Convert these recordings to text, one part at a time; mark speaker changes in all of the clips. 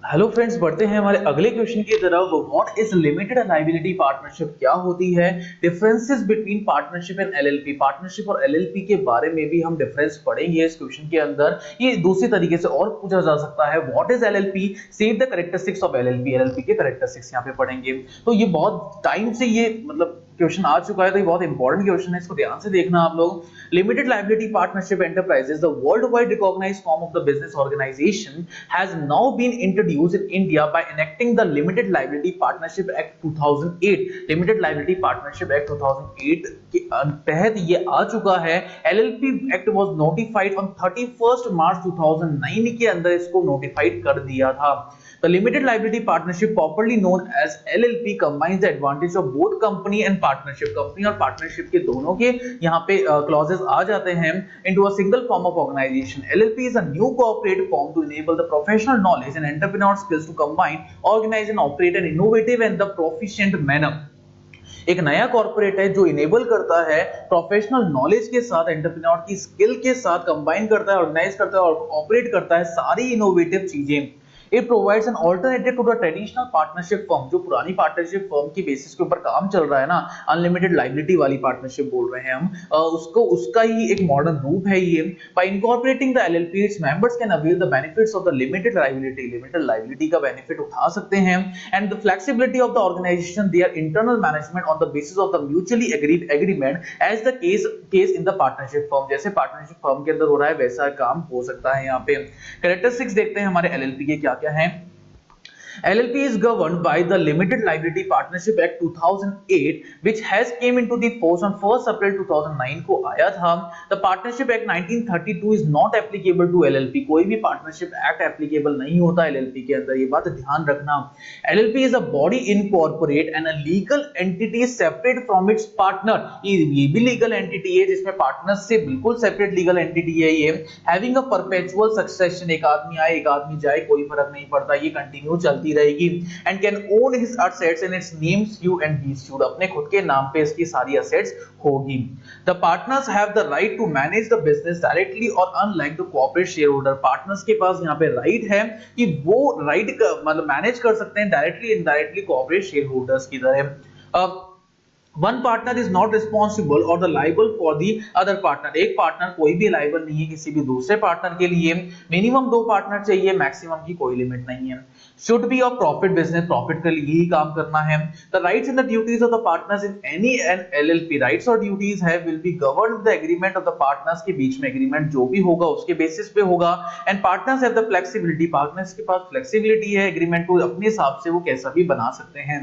Speaker 1: Hello friends, बढ़ते हैं हमारे अगले क्वेश्चन की तरफ। What is limited liability partnership, क्या होती है? Differences between partnership and LLP. Partnership और एलएलपी के बारे में भी हम डिफरेंस पढ़ेंगे इस क्वेश्चन के अंदर। ये दूसरी तरीके से और पूछा जा सकता है, what is LLP, save the characteristics of LLP. LLP के कैरेक्टरिस्टिक्स यहाँ पे पढ़ेंगे। तो ये बहुत टाइम से ये मतलब क्वेश्चन आ चुका है, तो ये बहुत इंपॉर्टेंट क्वेश्चन है, इसको ध्यान से देखना आप लोग। Limited liability partnership enterprises, the world wide recognised form of the business organisation, has now been introduced in India by enacting the Limited Liability Partnership Act 2008। Limited Liability Partnership Act 2008 के तहत ये आ चुका है। LLP Act was notified on 31st March 2009 के अंदर इसको notified कर दिया था। The limited liability partnership, popularly known as LLP, combines the advantage of both company and partnership। Company और पार्टनरशिप के दोनों के यहाँ पे क्लॉजेस आ जाते हैं into a single form of organization। LLP is a new corporate form to enable the professional knowledge and entrepreneurial skills to combine, organize and operate an innovative and the proficient manner। एक नया corporate है जो enable करता है professional knowledge के साथ, entrepreneur की skill के साथ कंबाइन करता है, ऑर्गेनाइज करता है और ऑपरेट करता है सारी इनोवेटिव चीजें। It provides an alternative to the traditional partnership firm. जो पुरानी पार्टनरशिप फर्म की बेसिस के ऊपर काम चल रहा है ना, अनलिमिटेड लायबिलिटी वाली पार्टनरशिप बोल रहे हैं हम, उसको उसका ही एक मॉडर्न रूप है ये। By incorporating the LLP, its members can avail the benefits of the limited liability. Limited liability का बेनिफिट उठा सकते हैं। And the flexibility of the organisation, their internal management on the basis of the mutually agreed agreement as the case in the partnership firm. जैसे partnership firm के अंदर हो रहा है वैसा काम हो सकता है यहाँ पे। कैरेक्टरिस्टिक्स देखते हैं हमारे एलएलपी के क्या क्या हैं। LLP is governed by the Limited Liability Partnership Act 2008, which has came into the force on 1st April 2009 को आया था। The Partnership Act 1932 is not applicable to LLP। कोई भी पार्टनरशिप एक्ट एप्लीकेबल नहीं होता LLP के अंदर, ये बात ध्यान रखना। LLP is a body incorporate and a legal entity separate from its partner। ये भी लीगल एंटिटी है जिसमें पार्टनर्स से बिल्कुल सेपरेट लीगल एंटिटी है ये। Having a perpetual succession, एक आदमी आए एक आदमी जाए कोई फर्क नहीं पड़ता, ये कंटिन्यू चलती रहेगी। And can own his assets in its names you and be issued, अपने खुद के नाम पे इसकी सारी असेट्स होगी। The partners have the right to manage the business directly और unlike the corporate shareholder. Partners के पास यहाँ पे राइट है कि वो राइट मतलब मैनेज कर सकते हैं directly indirectly corporate shareholders की तरह। One partner is not responsible और the liable for the other partner. एक पार्टनर कोई भी लाइबल नहीं है किसी भी दूसरे पार्टनर के लिए। मिनिमम 2 पार्टनर चाहिए, मैक्सिमम की कोई लिमिट नहीं है। Should be of profit business, profit के लिए ही काम करना है। The rights and the duties of the partners in any an LLP, rights और ड्यूटीज है will be governed the agreement of the partners. के बीच में एग्रीमेंट जो भी होगा उसके बेसिस पे होगा। And partners have the flexibility, partners के पास फ्लेक्सिबिलिटी है एग्रीमेंट को अपने हिसाब से वो कैसा भी बना सकते हैं।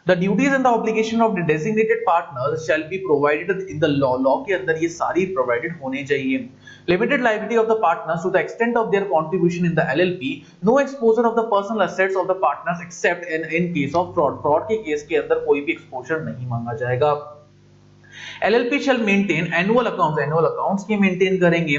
Speaker 1: The duties and the obligation of the designated partners shall be provided in the law। Law के अंदर ये सारी प्रोवाइडेड होने चाहिए। Limited liability of the partners to the extent of their contribution in the LLP, no exposure of the personal assets of the partners except in case of fraud। Fraud के case के अंदर कोई भी exposure नहीं मांगा जाएगा। LLP shall maintain annual accounts के maintain करेंगे।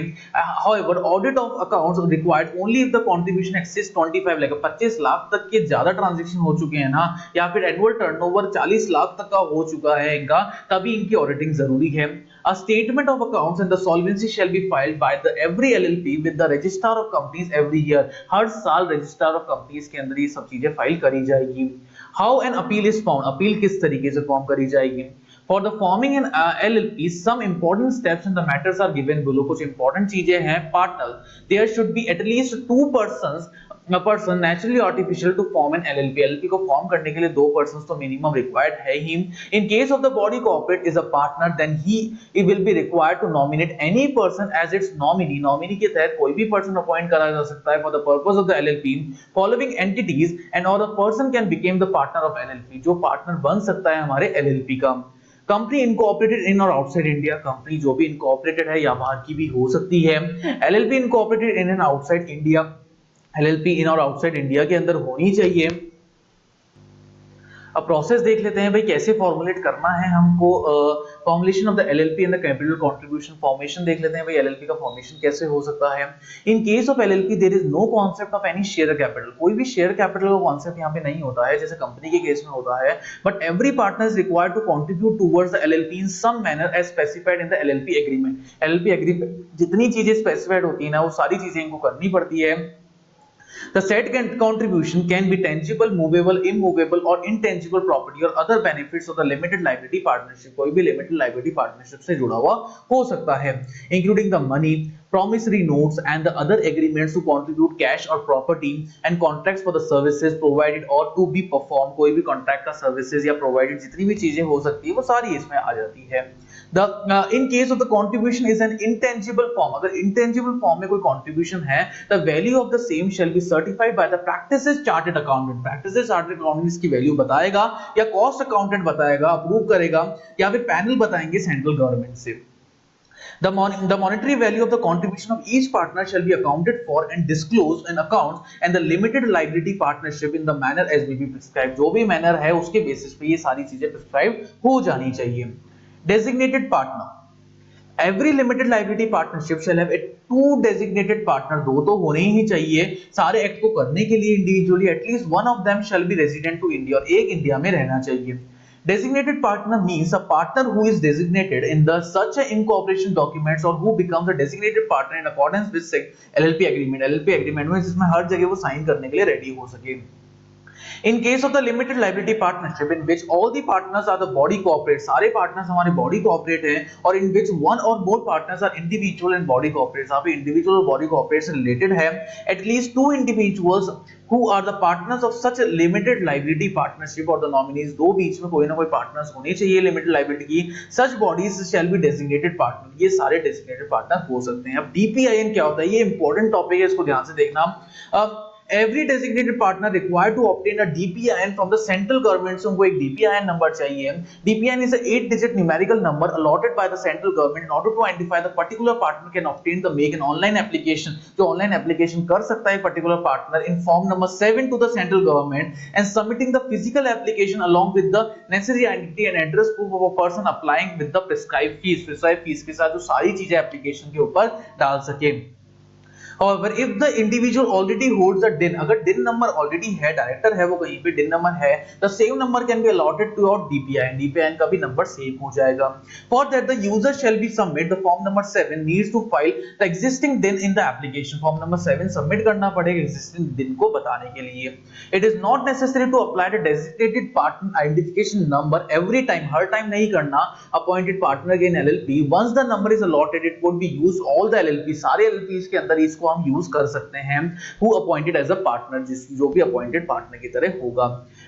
Speaker 1: However, audit of accounts required only if the contribution exceeds 25 lakh, 25 lakh तक के ज्यादा ट्रांजैक्शन हो चुके हैं ना, या फिर एनुअल टर्नओवर 40 लाख तक का हो चुका है इनका, तभी इनकी ऑडिटिंग जरूरी है। A statement of accounts and the solvency shall be filed by the every LLP with the registrar of companies every year। हर साल रजिस्ट्रार ऑफ कंपनीज के अंदर ये सब चीजें फाइल करी जाएगी। How an appeal is found, appeal किस तरीके से फॉर्म करी जाएगी। For the forming an LLP, some important steps in the matters are given below। कुछ important चीजें हैं। Partner, there should be at least 2 persons, a person naturally artificial to form an LLP। LLP को form करने के लिए 2 persons तो minimum required है ही। In case of the body corporate is a partner, then he will be required to nominate any person as its nominee। nominee के तहत कोई भी person अपॉइंट करा जा सकता है for the purpose of the LLP following entities, and or a person can become the partner of LLP। जो partner बन सकता है हमारे LLP का। कंपनी इनकॉर्पोरेटेड इन और आउटसाइड इंडिया, कंपनी जो भी इनकॉर्पोरेटेड है या बाहर की भी हो सकती है। LLP incorporated in and outside India, LLP in और आउटसाइड इंडिया के अंदर होनी चाहिए। अब प्रोसेस देख लेते हैं भाई कैसे फॉर्मुलेट करना है हमको। Formulation of the LLP and the capital contribution, formation देख लेते हैं भाई एलएलपी का फॉर्मेशन कैसे हो सकता है। In case of LLP there is no concept of any share capital. कोई भी शेयर कैपिटल का कांसेप्ट यहां पे नहीं होता है जैसे कंपनी के केस में होता है। But every partner is required to contribute towards the LLP in some manner as specified in the LLP agreement. LLP agreement जितनी चीजें स्पेसिफाइड होती है ना वो सारी चीजें इनको करनी पड़ती है। The said contribution can be tangible, movable, immovable or intangible property or other benefits of the limited liability partnership. कोई भी limited liability partnership से जुड़ा हुआ हो सकता है, including the money, promissory notes and the other agreements to contribute cash or property and contracts for the services provided or to be performed. कोई भी contract का services या provided जितनी भी चीजें हो सकती है वो सारी इसमें आ जाती है. The in case of the contribution is an intangible form, अगर intangible form में कोई contribution है, the value of the same shall be certified by the practices chartered accountant. Practices chartered accountant इसकी value बताएगा या cost accountant बताएगा, approve करेगा या फिर panel बताएंगे central government से. The monetary value of the contribution of each partner shall be accounted for and disclosed in accounts and the limited liability partnership in the manner as may be prescribed. जो भी manner है उसके basis पे ये सारी चीजें prescribe हो जानी चाहिए. Designated partner. Every limited liability partnership shall have a two designated partner. दो तो होने ही चाहिए सारे एक्ट को करने के लिए individually. At least one of them shall be resident to India और एक इंडिया में रहना चाहिए. Designated partner means a partner who is designated in the such a incorporation documents or who becomes a designated partner in accordance with LLP agreement. LLP agreement में जिसमें हर जगह वो sign करने के लिए रेडी हो सके. In case of the limited liability partnership in which all the partners are the body corporate, सारे partners हमारे body corporate हैं और in which one or more partners are individual and body corporate, यहाँ पे individual और body corporate से related है, at least two individuals who are the partners of such a limited liability partnership or the nominees, दो बीच में कोई ना कोई partners होने चाहिए limited liability की, such bodies shall be designated partner. ये सारे designated partner हो सकते हैं. अब DPIN क्या होता है, ये important topic है, इसको ध्यान से देखना. Every designated partner required to obtain a DPIN from the central government. से उनको एक DPIN number चाहिए. DPIN is a 8-digit numerical number allotted by the central government in order to identify the particular partner can obtain the make an online application. जो online application कर सकता है particular partner in form number 7 to the central government and submitting the physical application along with the necessary identity and address proof of a person applying with the prescribed fees. prescribed fees के साथ जो सारी चीजें application के ऊपर डाल सके. However, if the individual already holds a DIN, अगर DIN number already है, डायरेक्टर है वो कहीं पे DIN number है, the same number can be allotted to your DPIN. DPIN का भी नंबर सेम हो जाएगा. For that the user shall be submit the form number 7 needs to file the existing DIN in the application. Form number 7 submit करना पड़ेगा existing DIN को बताने के लिए. It is not necessary to apply the designated partner identification number every time. Her time नहीं करना. Appointed partner in LLP. Once the number is allotted, it could be used all the LLP. सारे LLPs के अंदर इसको हम use कर सकते हैं. Who appointed as a partner, जो भी अपॉइंटेड पार्टनर की तरह होगा.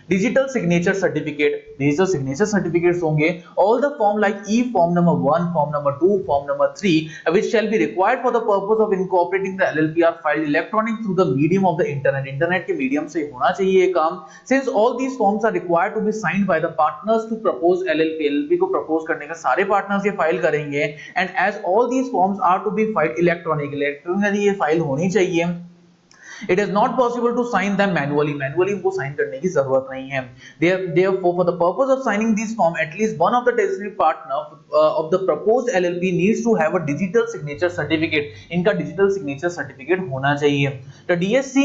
Speaker 1: Digital signature certificate, digital signature certificates होंगे. All the form like e form number 1, form number 2, form number 3 which shall be required for the purpose of incorporating the LLP are filed electronic through the medium of the internet. Internet के medium से होना चाहिए ये काम. Since all these forms are required to be signed by the partners to propose LLP, LLP को propose करने का सारे पार्टनर्स ये फाइल करेंगे. And as all these forms are to be filed electronically ये फाइल होनी चाहिए. It is not possible to sign them manually. Manually उनको साइन करने की जरूरत नहीं है. Therefore, for the purpose of signing these form, at least one of the designated partner of the proposed LLP needs to have a digital signature certificate. इनका digital signature certificate होना चाहिए. The DSC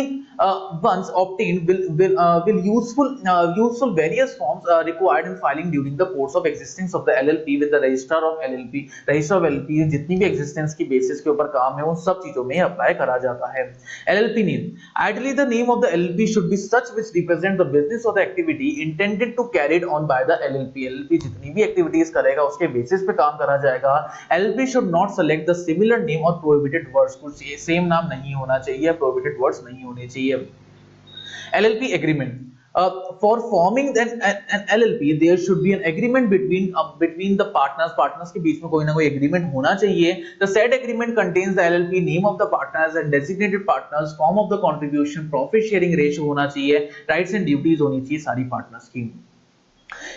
Speaker 1: once obtained will useful various forms required in filing during the course of existence of the LLP with the registrar of LLP. Registrar of LLP जितनी भी existence की basis के ऊपर काम है उन सब चीजों में अप्लाई करा जाता है. LLP name. Ideally, the name of the LLP should be such which represent the business or the activity intended to carried on by the LLP. LLP जितनी भी activities करेगा उसके basis पे काम करा जाएगा. LLP should not select the similar name or prohibited words. कुछ same नाम नहीं होना चाहिए, prohibited words नहीं होने चाहिए. LLP agreement. For forming an LLP, there should be an agreement between the partners. Partners के बीच में कोई ना कोई agreement होना चाहिए. The said agreement contains the LLP name of the partners and designated partners, form of the contribution, profit sharing ratio होना चाहिए, rights and duties होनी चाहिए सारी partners की.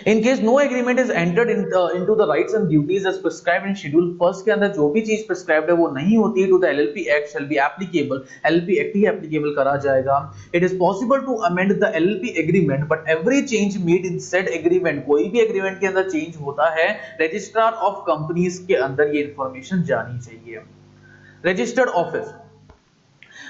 Speaker 1: In case no agreement is entered into the rights and duties as prescribed in schedule first के अंदर जो भी चीज prescribed है वो नहीं होती है, to the LLP Act shall be applicable. LLP Act he applicable करा जाएगा. It is possible to amend the LLP agreement, but every change made in said agreement, कोई भी agreement के अंदर change होता है, registrar of companies के अंदर ये information जानी चाहिए. Registered office.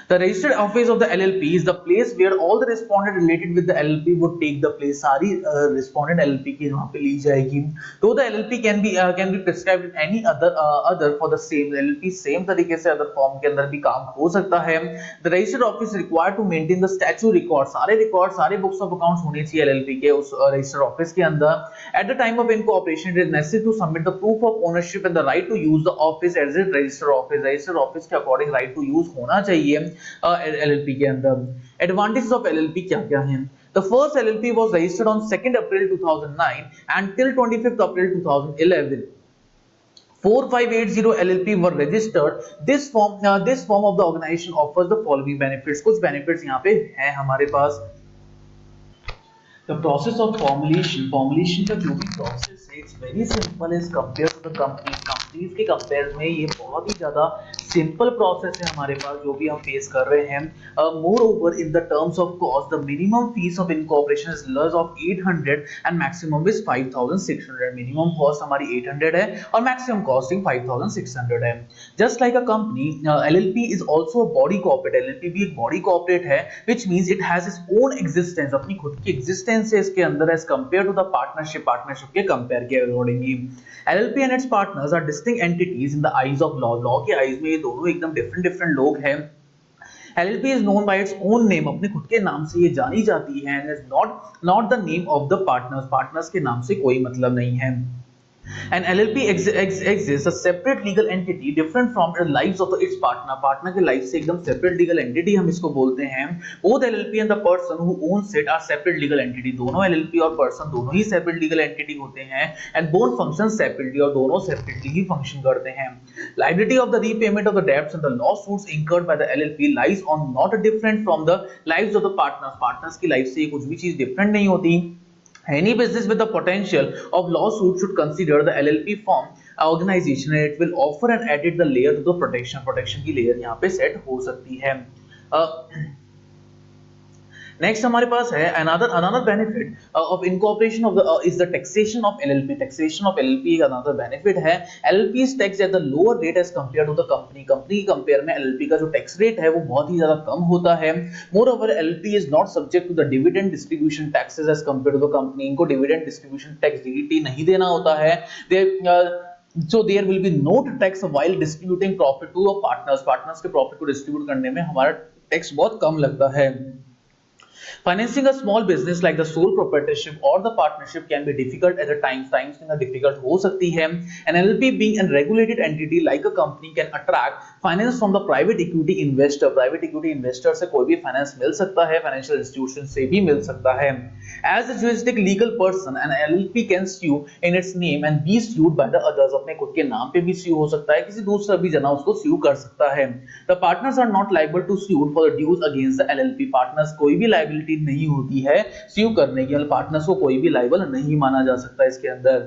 Speaker 1: The registered office of the LLP is the place where all the respondent related with the LLP would take the place. सारी respondent LLP की वहाँ पे ली जाएगी. तो the LLP can be prescribed in any other for the same LLP same तरीके से other form के अंदर भी काम हो सकता है. The registered office required to maintain the statutory records. सारे records सारे books of accounts होने चाहिए LLP के उस registered office के अंदर. At the time of incorporation, it is necessary to submit the proof of ownership and the right to use the office as a registered office. Registered office के according right to use होना चाहिए LLP के अंदर. Advantages of LLP क्या-क्या हैं? The first LLP was registered on 2nd April 2009 and till 25th April 2011. 4580 LLP were registered. This form of the organization offers the following benefits. कुछ benefits यहाँ पे हैं हमारे पास. The process of formulation का जो भी process है, it's very simple as compared to the companies के compare में ये बहुत ही ज़्यादा simple process है हमारे पास जो भी हम face कर रहे हैं. Moreover, in the terms of cost, the minimum fees of incorporation is less of 800 and maximum is 5600. Minimum cost हमारी 800 है और maximum costing 5600 है. Just like a company, LLP is also a body corporate. LLP भी एक body corporate है, which means it has its own existence. अपनी खुद की existence से इसके अंदर as compared to the partnership के compare के accordingly. LLP and its partners are distinct entities in the eyes of law. Law के eyes में ये दोनों एकदम different लोग हैं. LLP is known by its own name. अपने खुद के नाम से ये जानी जाती है and is not the name of the partners. Partners के नाम से कोई मतलब नहीं है. An LLP exists a separate legal entity different from the lives of its partner. Partner के life से एकदम separate legal entity हम इसको बोलते हैं. Both LLP and the person who owns it are separate legal entity. दोनों LLP और person दोनों ही separate legal entity होते हैं and both function separately और दोनों separately ही function करते हैं. Liability of the repayment of the debts and the lawsuits incurred by the LLP lies on not different from the lives of the partners. Partners की life से कुछ भी चीज different नहीं होती. Any business with the potential of lawsuit should consider the LLP form organization and it will offer and added the layer to the protection की layer यहाँ पे set हो सकती है. नेक्स्ट हमारे पास है another benefit of incorporation of the is the taxation of LLP. Taxation of LLP एक another benefit है. LLP is taxed at the lower rate as compared to the company. Company की compare में LLP का जो tax rate है वो बहुत ही ज़्यादा कम होता है. Moreover, LLP is not subject to the dividend distribution taxes as compared to the company. इनको dividend distribution tax DDT नहीं देना होता है. So there will be no tax while distributing profit to partners. Partners के profit को distribute करने में हमारा tax बहुत कम लगता है. Financing a small business like the sole proprietorship or the partnership can be difficult at times difficult हो सकती है. An LLP being a regulated entity like a company can attract finance from the private equity investor. Private equity investor से कोई भी finance मिल सकता है, financial institution से भी मिल सकता है. As a juristic legal person, an LLP can sue in its name and be sued by the others. अपने खुद के नाम पे भी sue हो सकता है, किसी दूसरा भी जना उसको sue कर सकता है. The partners are not liable to sue for the dues against the LLP. Partners कोई भी liability नहीं होती है sue करने की. पार्टनर्स को कोई भी लायबल नहीं माना जा सकता इसके अंदर.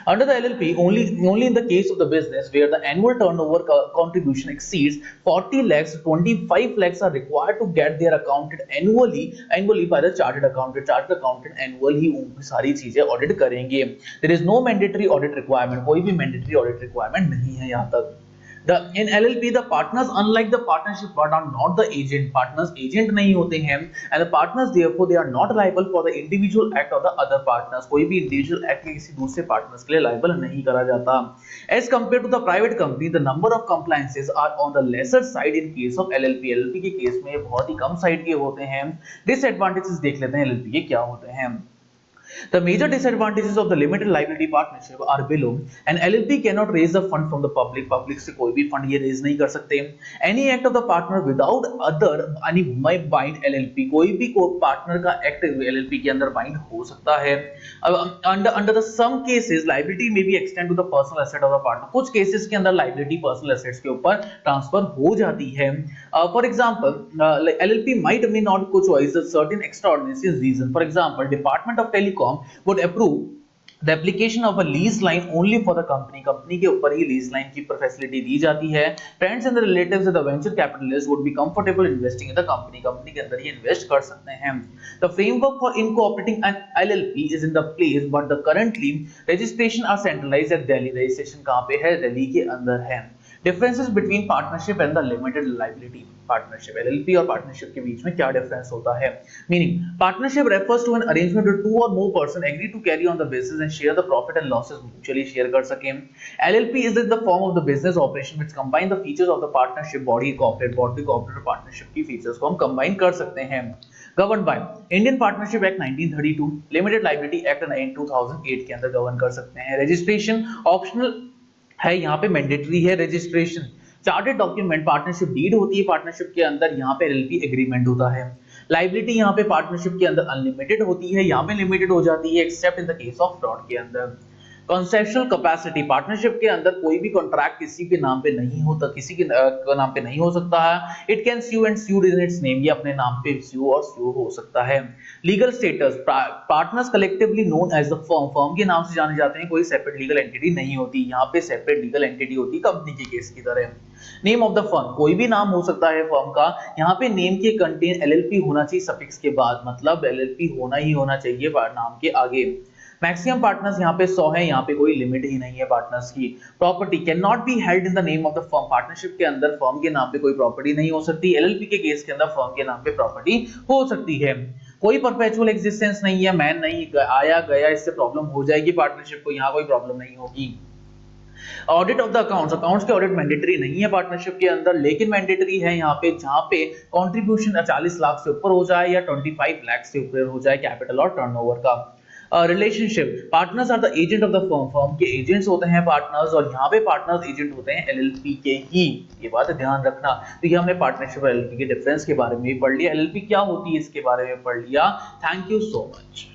Speaker 1: Under the LLP, only in the case of the business where the annual turnover contribution exceeds 40 lakhs, 25 lakhs are required to get their accounted annually by the chartered accountant. Chartered accountant annual ही सारी चीजें audit करेंगे. There is no mandatory audit requirement. कोई भी mandatory audit requirement नहीं है यहाँ तक. In LLP, the partners, unlike the partnership part, are not the agent. Partners agent नहीं होते हैं, and the partners therefore they are not liable for the individual act of the other partners. कोई भी individual act किसी दूसरे partners के लिए liable नहीं करा जाता. As compared to the private company, the number of compliances are on the lesser side in case of LLP. LLP के केस में बहुत ही कम side के होते हैं. Disadvantages देख लेते हैं LLP के क्या होते हैं. The major disadvantages of the limited liability partnership are below. An LLP cannot raise the fund from the public. Public से कोई भी fund ये raise नहीं कर सकते. Any act of the partner without other any may bind LLP. कोई भी partner का act LLP के अंदर bind हो सकता है. Under the some cases liability may be extended to the personal asset of the partner. कुछ cases के अंदर liability personal assets के ऊपर transfer हो जाती है. For example, LLP might or may not choose a certain extraordinary reason. For example, Department of Telecom would approve the application of a lease line only for the company. Company के ऊपर ही lease line की facility दी जाती है. Friends and the relatives of the venture capitalists would be comfortable investing in the company. Company के अंदर ही invest कर सकते हैं. The framework for incorporating an LLP is in the place, but the currently registration are centralized at Delhi. Registration कहाँ पे है? दिल्ली के अंदर है. Differences between partnership and the limited liability partnership, LLP और पार्टनरशिप के बीच में क्या डिफरेंस होता है? Meaning partnership refers to an arrangement where two or more person agree to carry on the business and share the profit and losses mutually share कर सकें। LLP is the form of the business operation which combine the features of the partnership body, corporate body, corporate partnership की features को हम combine कर सकते हैं। Governed by Indian Partnership Act 1932, Limited Liability Act 2008 के अंदर गवर्न कर सकते हैं। रजिस्ट्रेशन ऑप्शनल है, यहाँ पे मैंडेटरी है registration. Chartered document partnership deed होती है पार्टनरशिप के अंदर, यहाँ पे एलएलपी एग्रीमेंट होता है। लायबिलिटी यहाँ पे पार्टनरशिप के अंदर अनलिमिटेड होती है, यहाँ पे लिमिटेड हो जाती है accept in the case of fraud के अंदर। कॉन्सेप्चुअल कैपेसिटी पार्टनरशिप के अंदर कोई भी कॉन्ट्रैक्ट किसी के नाम पे नहीं होता, किसी के नाम पे नहीं हो सकता है। It can sue and sued in its name, ये अपने नाम पे स्यू और स्यू हो सकता है। Legal status partners collectively known as the firm, firm के नाम से जाने जाते हैं, कोई सेपरेट लीगल एंटिटी नहीं होती, यहाँ पे सेपरेट लीगल एंटिटी होती कंपनी के केस की तरह। नेम ऑफ द फर्म कोई भी नाम हो सकता है फर्म का, यहाँ पे नेम के कंटेन एलएलपी होना चाहिए सफिक्स के बाद, मतलब एलएलपी होना ही होना चाहिए नाम के आगे। मैक्सिमम पार्टनर्स यहाँ पे 100 है, यहाँ पे कोई लिमिट ही नहीं है पार्टनर्स की। Property can not be held in the name of the firm, partnership के अंदर फर्म के नाम पे कोई प्रॉपर्टी नहीं हो सकती। एलएलपी के केस के अंदर फर्म के नाम पे प्रॉपर्टी हो सकती है। कोई परपेचुअल एग्जिस्टेंस नहीं है, मैन नहीं आया गया इससे प्रॉब्लम हो जाएगी पार्टनरशिप को, यहाँ कोई प्रॉब्लम नहीं होगी। Audit of the accounts, accounts के ऑडिट मैंडेटरी नहीं है पार्टनरशिप के अंदर, लेकिन मैंडेटरी है यहाँ पे जहाँ पे कंट्रीब्यूशन 40 लाख से ऊपर हो जाए या 25 लाख से ऊपर हो जाए कैपिटल और टर्नओवर का। Relationship partners are the agent of the firm, firm के एजेंट्स होते हैं पार्टनर्स, और यहाँ पे पार्टनर्स एजेंट होते हैं एलएलपी के ही, ये बात ध्यान रखना। तो ये हमने पार्टनरशिप और एलएलपी के डिफरेंस के बारे में भी पढ़ लिया, एलएलपी क्या होती है इसके बारे में पढ़ लिया। Thank you so much.